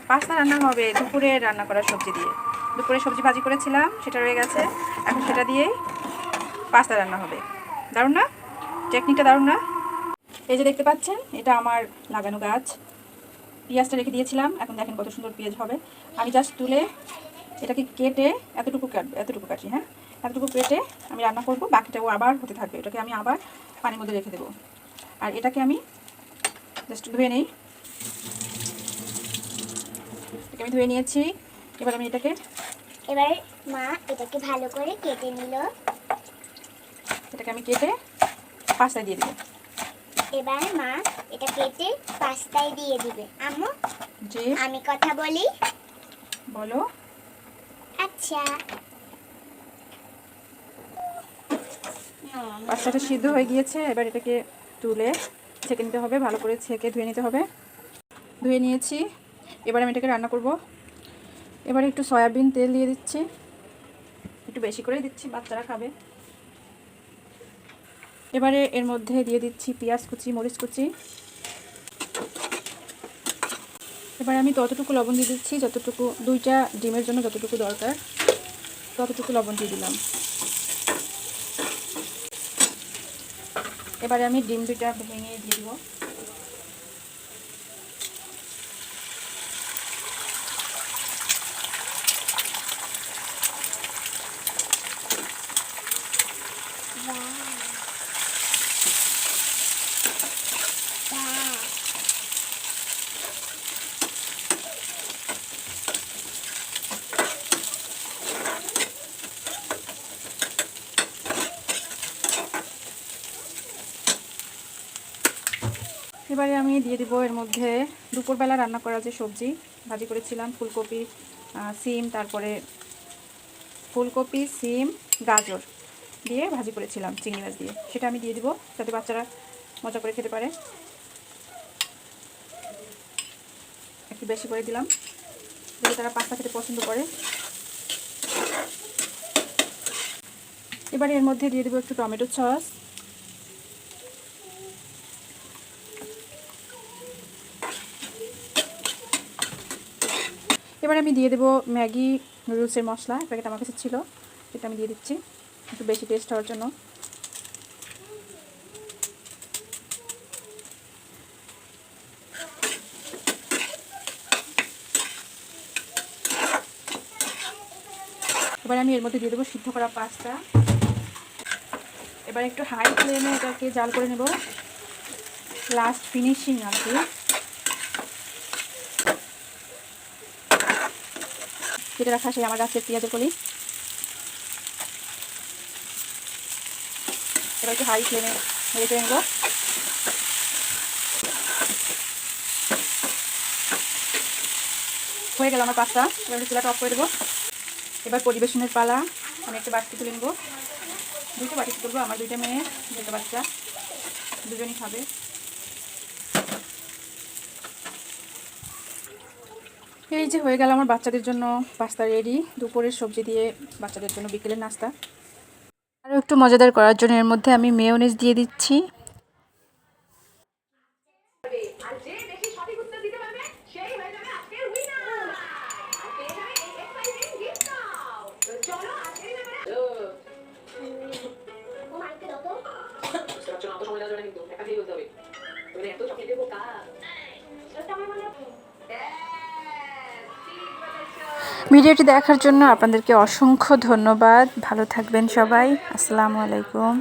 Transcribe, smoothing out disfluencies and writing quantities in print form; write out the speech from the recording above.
Pasta রান্না হবে দুপুরে রান্না করা সবজি দিয়ে। দুপুরে সবজি ভাজি করেছিলাম, সেটা রয়ে গেছে, এখন সেটা দিয়েই পাস্তা রান্না হবে। দারুণ না? টেকনিকটা দারুণ না? এই যে দেখতে পাচ্ছেন, এটা আমার লাগানো গাছ। পেঁয়াজটা রেখে দিয়েছিলাম, এখন দেখেন কত সুন্দর পেঁয়াজ হবে। আমি জাস্ট তুলে এটাকে কেটে এতটুকু কাটি, হ্যাঁ, এতটুকু কেটে আমি রান্না করব, বাকিটাও আবার হতে থাকবে। এটাকে আমি আবার পানির মধ্যে রেখে দেবো। আর এটাকে আমি জাস্ট ধুয়ে নিই। এটাকে আমি ধুয়ে নিয়েছি। এবার আমি এটাকে মা এটাকে ভালো করে কেটে নিল। এটাকে আমি কেটে পাস্তায় দিয়ে দেবো। এবার মা এটা কেটে পাস্তায় দিয়ে দিবে। আম্মু জি, আমি কথা বলি। বলো। আচ্ছা, পাস্তাটা সিদ্ধ হয়ে গিয়েছে। এবার এটাকে তুলে ছেঁকে নিতে হবে, ভালো করে ছেঁকে ধুয়ে নিতে হবে। ধুয়ে নিয়েছি। এবার আমি এটাকে রান্না করব। এবারে একটু সয়াবিন তেল দিয়ে দিচ্ছি, একটু বেশি করেই দিচ্ছি, বাচ্চারা খাবে। এবারে এর মধ্যে দিয়ে দিচ্ছি পেঁয়াজ কুচি, মরিচ কুচি। এবারে আমি ততটুকু লবণ দিয়ে দিচ্ছি যতটুকু, 2টা ডিমের জন্য যতটুকু দরকার ততটুকু লবণ দিয়ে দিলাম। এবারে আমি ডিম 2টা ভেঙে দিয়ে দিব। এবারে আমি দিয়ে দিব এর মধ্যে দুপুরবেলা রান্না করা যে সবজি ভাজি করেছিলাম, ফুলকপি, সিম, তারপরে ফুলকপি, সিম, গাজর দিয়ে ভাজি করেছিলাম চিংড়ি মাছ দিয়ে, সেটা আমি দিয়ে দিব যাতে বাচ্চারা মজা করে খেতে পারে। একটু বেশি করে দিলাম যাতে তারা পাস্তা খেতে পছন্দ করে। এবারে এর মধ্যে দিয়ে দেবো একটু টমেটো সস। এবারে আমি দিয়ে দেবো ম্যাগি নুডলসের মশলা, প্যাকেট আমার কাছে ছিল, এটা আমি দিয়ে দিচ্ছি একটু বেশি টেস্ট হওয়ার জন্য। এবার আমি এর মধ্যে দিয়ে দেবো সিদ্ধ করা পাস্তা। এবার একটু হাই ফ্লেমে এটাকে জাল করে নেব, লাস্ট ফিনিশিং আর কি। কেটে রাখা সেই আমার গাছের পেঁয়াজের কলি। এবার একটু হাই ফ্লেমে রেখে নেব। হয়ে গেল আমার পাস্তা। এবার চুলাটা অফ করে দেবো। এবার পরিবেশনের পালা। আমি একটা বাটি তুলে নেব, 2টা বাটি তুলবো, আমার 2টা মেয়ে, 2টা বাচ্চা, দুজনই খাবে। এই যে হয়ে গেল আমার বাচ্চাদের জন্য পাস্তা রেডি, দুপুরের সবজি দিয়ে বাচ্চাদের জন্য বিকেলের নাস্তা। আরও একটু মজাদার করার জন্য এর মধ্যে আমি মেয়োনেজ দিয়ে দিচ্ছি। ভিডিওটি দেখার জন্য আপনাদেরকে অসংখ্য ধন্যবাদ। ভালো থাকবেন সবাই। আসসালামু আলাইকুম।